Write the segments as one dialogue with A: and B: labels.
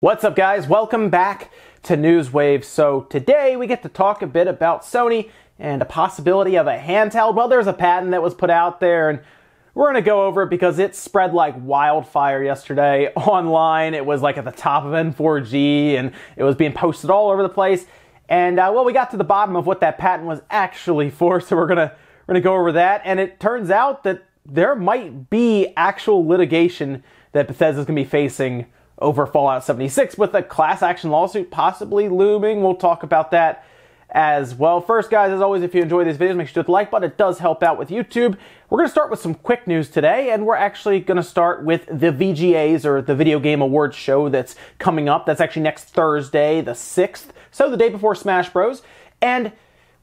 A: What's up, guys? Welcome back to Newswave. So today we get to talk a bit about Sony and a possibility of a handheld. Well, there's a patent that was put out there, and we're going to go over it because it spread like wildfire yesterday online. It was like at the top of N4G, and it was being posted all over the place. And well, we got to the bottom of what that patent was actually for, so we're gonna go over that. And it turns out that there might be actual litigation that Bethesda is going to be facing over Fallout 76 with a class action lawsuit possibly looming. We'll talk about that as well. First, guys, as always, if you enjoy these videos, make sure to hit the like button. It does help out with YouTube. We're going to start with some quick news today, and we're actually going to start with the VGAs, or the Video Game Awards show that's coming up. That's actually next Thursday, the 6th, so the day before Smash Bros. And,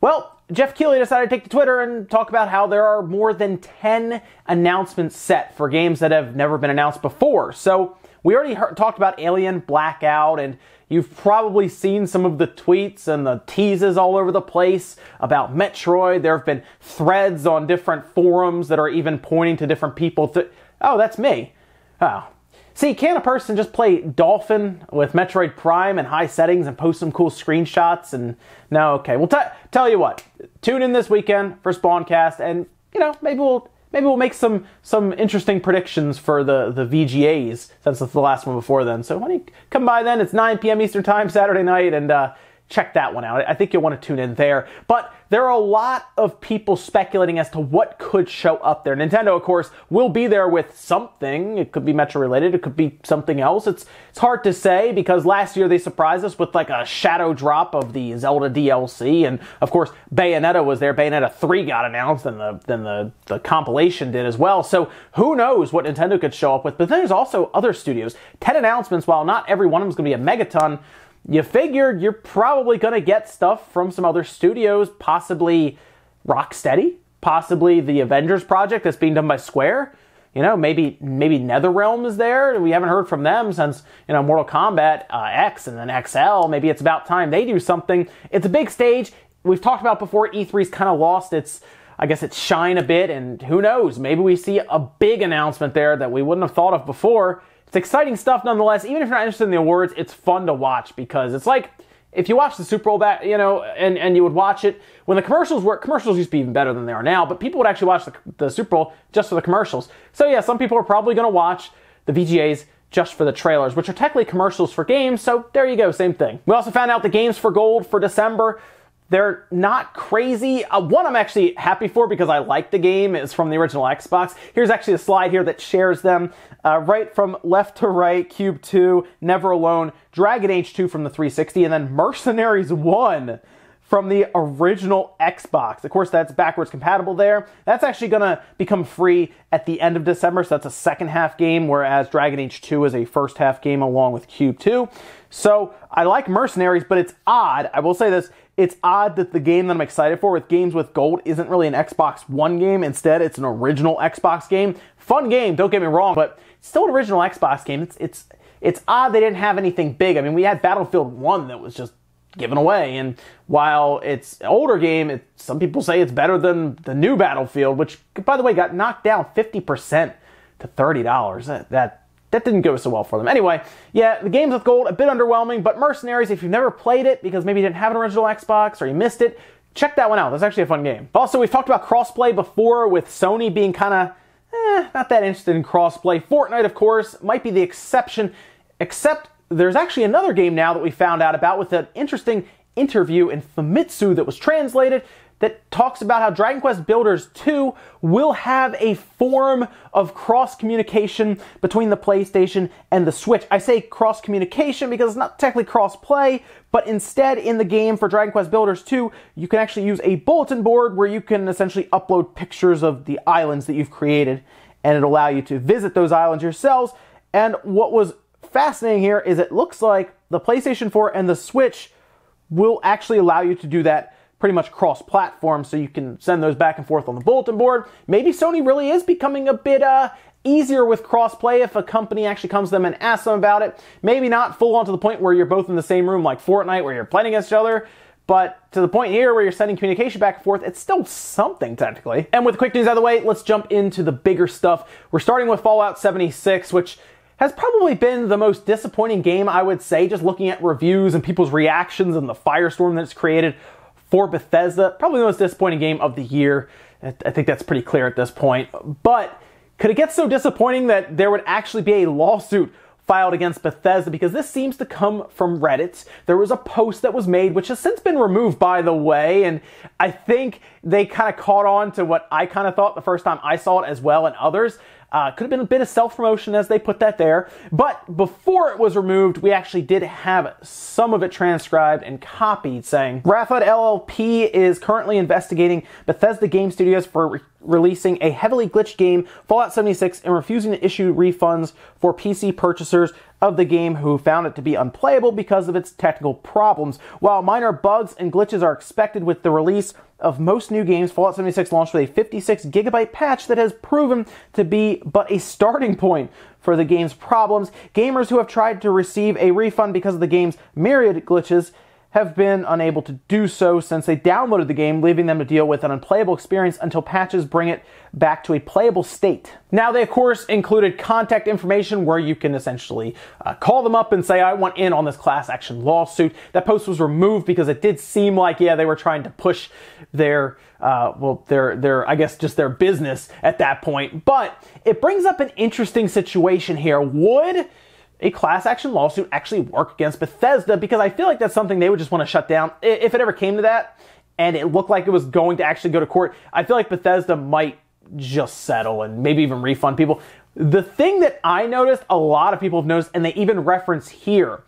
A: well, Jeff Keighley decided to take to Twitter and talk about how there are more than 10 announcements set for games that have never been announced before. So we already talked about Alien Blackout, and you've probably seen some of the tweets and the teases all over the place about Metroid. There have been threads on different forums that are even pointing to different people. Oh, that's me. Oh. See, can a person just play Dolphin with Metroid Prime in high settings and post some cool screenshots? And no, okay. Well, tell you what. Tune in this weekend for Spawncast, and maybe we'll make some interesting predictions for the VGAs, since it's the last one before then. So why don't you come by then? It's 9 p.m. Eastern Time, Saturday night, and check that one out. I think you'll want to tune in there. But there are a lot of people speculating as to what could show up there. Nintendo, of course, will be there with something. It could be Metro related. It could be something else. It's hard to say, because last year they surprised us with like a shadow drop of the Zelda DLC. And of course, Bayonetta was there. Bayonetta 3 got announced, and then the compilation did as well. So who knows what Nintendo could show up with. But then there's also other studios. 10 announcements, while not every one of them is going to be a megaton, you figured you're probably going to get stuff from some other studios, possibly Rocksteady, possibly the Avengers project that's being done by Square. Maybe NetherRealm is there. We haven't heard from them since, Mortal Kombat X and then XL. Maybe it's about time they do something. It's a big stage. We've talked about before, E3's kind of lost its shine a bit, and who knows, maybe we see a big announcement there that we wouldn't have thought of before. It's exciting stuff nonetheless. Even if you're not interested in the awards, it's fun to watch, because it's like if you watch the Super Bowl back, and you would watch it when the commercials used to be even better than they are now, but people would actually watch the Super Bowl just for the commercials. So yeah, some people are probably going to watch the VGAs just for the trailers, which are technically commercials for games, so there you go, same thing. We also found out the games for gold for December. They're not crazy. One I'm actually happy for, because I like the game. It's from the original Xbox. Here's actually a slide here that shares them. Right from left to right, Cube 2, Never Alone, Dragon Age 2 from the 360, and then Mercenaries 1 from the original Xbox. Of course, that's backwards compatible there. That's actually going to become free at the end of December, so that's a second half game, whereas Dragon Age 2 is a first half game along with Cube 2. So I like Mercenaries, but it's odd. I will say this. It's odd that the game that I'm excited for with games with gold isn't really an Xbox One game. Instead, it's an original Xbox game. Fun game, don't get me wrong, but it's still an original Xbox game. It's odd they didn't have anything big. I mean, we had Battlefield 1 that was just given away, and while it's an older game, some people say it's better than the new Battlefield, which, by the way, got knocked down 50% to $30. That didn't go so well for them. Anyway, yeah, the games with gold, a bit underwhelming, but Mercenaries, if you've never played it because maybe you didn't have an original Xbox or you missed it, check that one out. That's actually a fun game. Also, we've talked about crossplay before, with Sony being kind of not that interested in crossplay. Fortnite, of course, might be the exception, except there's actually another game now that we found out about with an interesting interview in Famitsu that was translated that talks about how Dragon Quest Builders 2 will have a form of cross-communication between the PlayStation and the Switch. I say cross-communication because it's not technically cross-play, but instead in the game for Dragon Quest Builders 2, you can actually use a bulletin board where you can essentially upload pictures of the islands that you've created, and it'll allow you to visit those islands yourselves. And what was fascinating here is it looks like the PlayStation 4 and the Switch will actually allow you to do that pretty much cross-platform, so you can send those back and forth on the bulletin board. Maybe Sony really is becoming a bit easier with cross-play if a company actually comes to them and asks them about it. Maybe not full on to the point where you're both in the same room like Fortnite, where you're playing against each other, but to the point here where you're sending communication back and forth, it's still something technically. And with quick news out of the way, let's jump into the bigger stuff. We're starting with Fallout 76, which has probably been the most disappointing game, I would say, just looking at reviews and people's reactions and the firestorm that it's created for Bethesda. Probably the most disappointing game of the year. I think that's pretty clear at this point. But could it get so disappointing that there would actually be a lawsuit filed against Bethesda? Because this seems to come from Reddit. There was a post that was made, which has since been removed, by the way, and I think they kind of caught on to what I kind of thought the first time I saw it as well, and others. Could have been a bit of self-promotion as they put that there. But before it was removed, we actually did have some of it transcribed and copied, saying, Rafa LLP is currently investigating Bethesda Game Studios for releasing a heavily glitched game, Fallout 76, and refusing to issue refunds for PC purchasers of the game who found it to be unplayable because of its technical problems. While minor bugs and glitches are expected with the release of most new games, Fallout 76 launched with a 56GB patch that has proven to be but a starting point for the game's problems. Gamers who have tried to receive a refund because of the game's myriad glitches have been unable to do so since they downloaded the game, leaving them to deal with an unplayable experience until patches bring it back to a playable state. Now, they of course included contact information where you can essentially call them up and say, I want in on this class action lawsuit. That post was removed because it did seem like, yeah, they were trying to push their I guess just their business at that point. But it brings up an interesting situation here. Would a class action lawsuit actually work against Bethesda? Because I feel like that's something they would just want to shut down. If it ever came to that and it looked like it was going to actually go to court, I feel like Bethesda might just settle and maybe even refund people. The thing that I noticed, a lot of people have noticed, and they even reference here,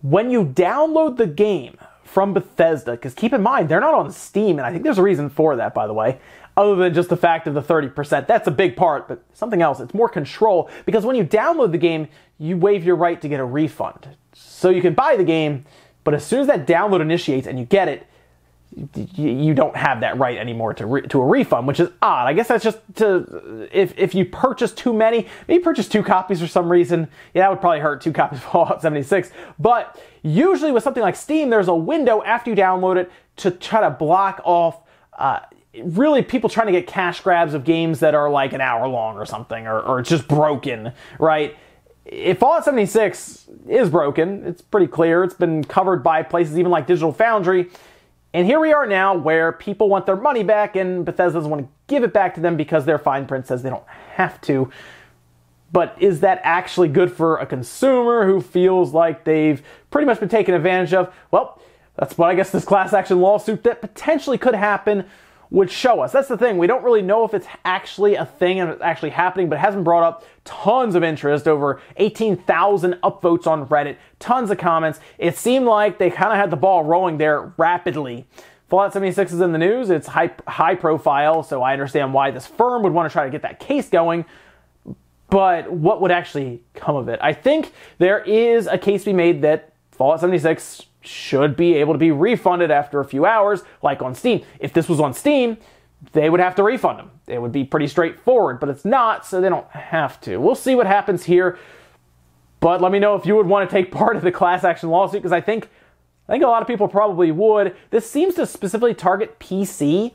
A: when you download the game from Bethesda, because keep in mind, they're not on Steam, and I think there's a reason for that, by the way, other than just the fact of the 30%. That's a big part, but something else. It's more control, because when you download the game, you waive your right to get a refund. So you can buy the game, but as soon as that download initiates and you get it, you don't have that right anymore to a refund, which is odd. I guess that's just if you purchase too many, maybe purchase 2 copies for some reason. Yeah, that would probably hurt, 2 copies of Fallout 76. But usually with something like Steam, there's a window after you download it to try to block off really people trying to get cash grabs of games that are like an hour long or something, or it's just broken, right? If Fallout 76 is broken, it's pretty clear. It's been covered by places even like Digital Foundry. And here we are now where people want their money back and Bethesda doesn't want to give it back to them because their fine print says they don't have to. But is that actually good for a consumer who feels like they've pretty much been taken advantage of? Well, that's what I guess this class action lawsuit that potentially could happen would show us. That's the thing. We don't really know if it's actually a thing and it's actually happening, but it hasn't brought up tons of interest, over 18,000 upvotes on Reddit, tons of comments. It seemed like they kind of had the ball rolling there rapidly. Fallout 76 is in the news. It's high profile, so I understand why this firm would want to try to get that case going. But what would actually come of it? I think there is a case to be made that Fallout 76 should be able to be refunded after a few hours, like on Steam. If this was on Steam, they would have to refund them. It would be pretty straightforward, but it's not, so they don't have to. We'll see what happens here, but let me know if you would want to take part of the class action lawsuit, because I think a lot of people probably would. This seems to specifically target PC,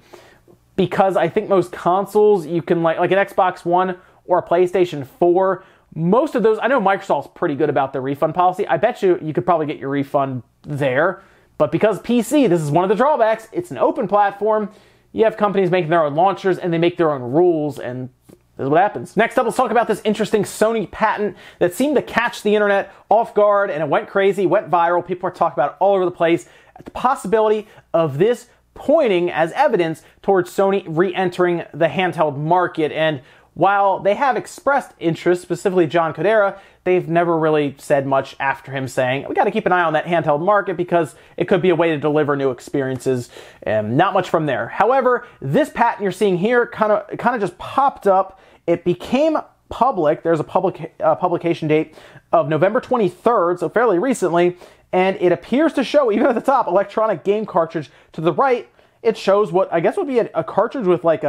A: because I think most consoles, you can like an Xbox One or a PlayStation 4, most of those, I know Microsoft's pretty good about their refund policy. I bet you could probably get your refund there. But because PC, this is one of the drawbacks, it's an open platform. You have companies making their own launchers and they make their own rules, and this is what happens. Next up, let's talk about this interesting Sony patent that seemed to catch the internet off guard, and it went crazy, went viral. People are talking about it all over the place. The possibility of this pointing as evidence towards Sony re-entering the handheld market. And while they have expressed interest, specifically John Codera, they've never really said much after him saying, we got to keep an eye on that handheld market because it could be a way to deliver new experiences. Not much from there. However, this patent you're seeing here kind of just popped up. It became public. There's a publication date of November 23rd, so fairly recently, and it appears to show, even at the top, electronic game cartridge. To the right, it shows what I guess would be a cartridge with like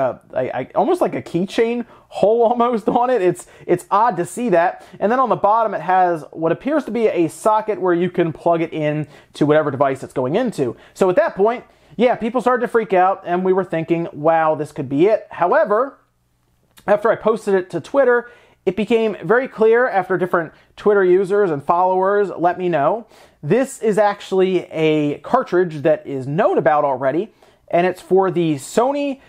A: almost like a keychain hole almost on it. It's odd to see that. And then on the bottom, it has what appears to be a socket where you can plug it in to whatever device it's going into. So at that point, yeah, people started to freak out, and we were thinking, wow, this could be it. However, after I posted it to Twitter, it became very clear after different Twitter users and followers let me know. This is actually a cartridge that is known about already, and it's for the Sony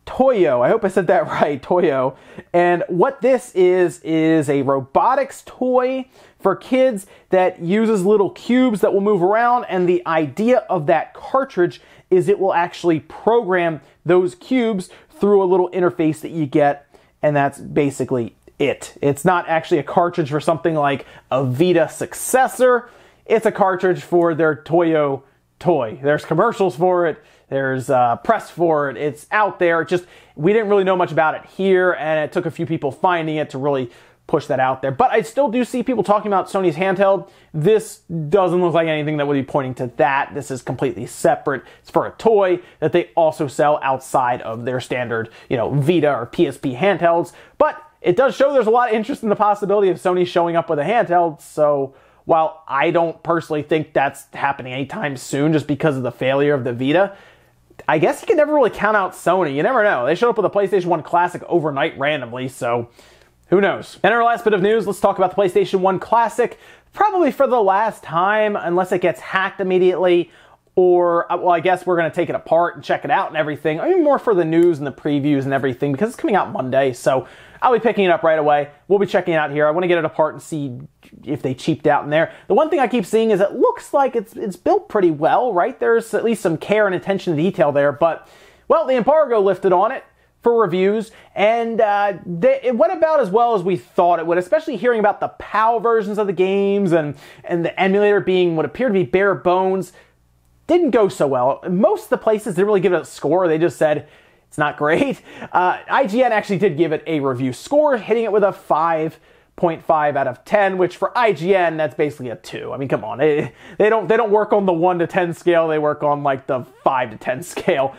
A: Toyo. I hope I said that right, Toyo. And what this is a robotics toy for kids that uses little cubes that will move around, and the idea of that cartridge is it will actually program those cubes through a little interface that you get, and that's basically it. It's not actually a cartridge for something like a Vita successor. It's a cartridge for their Toyo toy. There's commercials for it. There's press for it. It's out there. It just, we didn't really know much about it here, and it took a few people finding it to really push that out there. But I still do see people talking about Sony's handheld. This doesn't look like anything that would be pointing to that. This is completely separate. It's for a toy that they also sell outside of their standard, Vita or PSP handhelds. But it does show there's a lot of interest in the possibility of Sony showing up with a handheld. So while I don't personally think that's happening anytime soon just because of the failure of the Vita, I guess you can never really count out Sony. You never know. They showed up with a PlayStation 1 Classic overnight randomly, so who knows? And our last bit of news, let's talk about the PlayStation 1 Classic. Probably for the last time, unless it gets hacked immediately, or, well, I guess we're going to take it apart and check it out and everything. I mean, more for the news and the previews and everything, because it's coming out Monday, so I'll be picking it up right away. We'll be checking it out here. I want to get it apart and see if they cheaped out in there. The one thing I keep seeing is it looks like it's built pretty well, right? There's at least some care and attention to detail there, but, well, the embargo lifted on it for reviews, and it went about as well as we thought it would, especially hearing about the PAL versions of the games and the emulator being what appeared to be bare bones. Didn't go so well. Most of the places didn't really give it a score. They just said it's not great. IGN actually did give it a review score, hitting it with a 5.5 out of 10, which for IGN, that's basically a 2. I mean, come on. They don't work on the 1 to 10 scale. They work on like the 5 to 10 scale.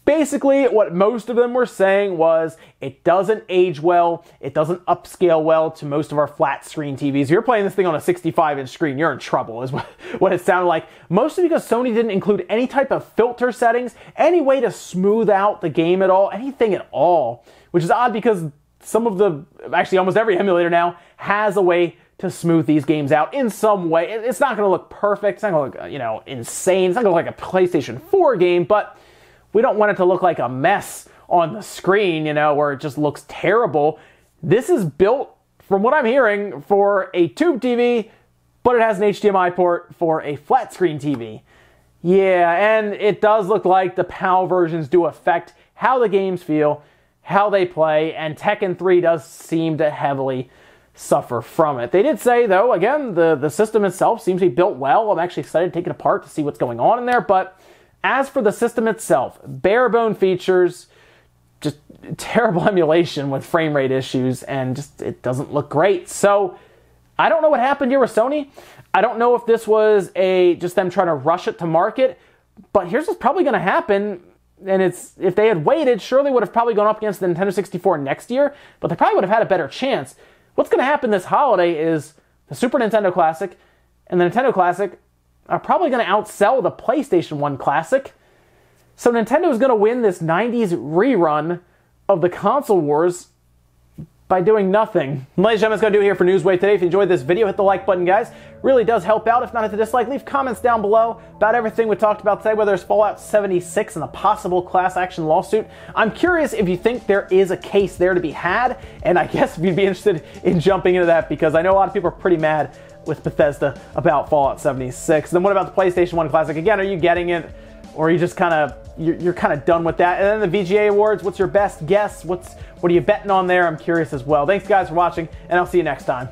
A: Basically, what most of them were saying was it doesn't age well, it doesn't upscale well to most of our flat screen TVs. If you're playing this thing on a 65-inch screen, you're in trouble, is what it sounded like. Mostly because Sony didn't include any type of filter settings, any way to smooth out the game at all, anything at all. Which is odd because actually almost every emulator now has a way to smooth these games out in some way. It's not going to look perfect, it's not going to look, insane, it's not going to look like a PlayStation 4 game, but we don't want it to look like a mess on the screen, where it just looks terrible. This is built, from what I'm hearing, for a tube TV, but it has an HDMI port for a flat screen TV. Yeah, and it does look like the PAL versions do affect how the games feel, how they play, and Tekken 3 does seem to heavily suffer from it. They did say, though, again, the system itself seems to be built well. I'm actually excited to take it apart to see what's going on in there, but as for the system itself, bare bone features, just terrible emulation with frame rate issues, and just it doesn't look great. So I don't know what happened here with Sony. I don't know if this was just them trying to rush it to market, but here's what's probably going to happen. And if they had waited, sure they would have probably gone up against the Nintendo 64 next year, but they probably would have had a better chance. What's going to happen this holiday is the Super Nintendo Classic and the Nintendo Classic are probably going to outsell the PlayStation 1 Classic. So Nintendo is going to win this 90s rerun of the console wars by doing nothing. Ladies and gentlemen, that's going to do it here for Newswave today. If you enjoyed this video, hit the like button, guys. Really does help out. If not, hit the dislike. Leave comments down below about everything we talked about today, whether it's Fallout 76 and a possible class action lawsuit. I'm curious if you think there is a case there to be had, and I guess if you'd be interested in jumping into that, because I know a lot of people are pretty mad with Bethesda about Fallout 76. Then what about the PlayStation 1 Classic? Again, are you getting it? Or are you just you're kind of done with that? And then the VGA Awards, what's your best guess? What are you betting on there? I'm curious as well. Thanks guys for watching, and I'll see you next time.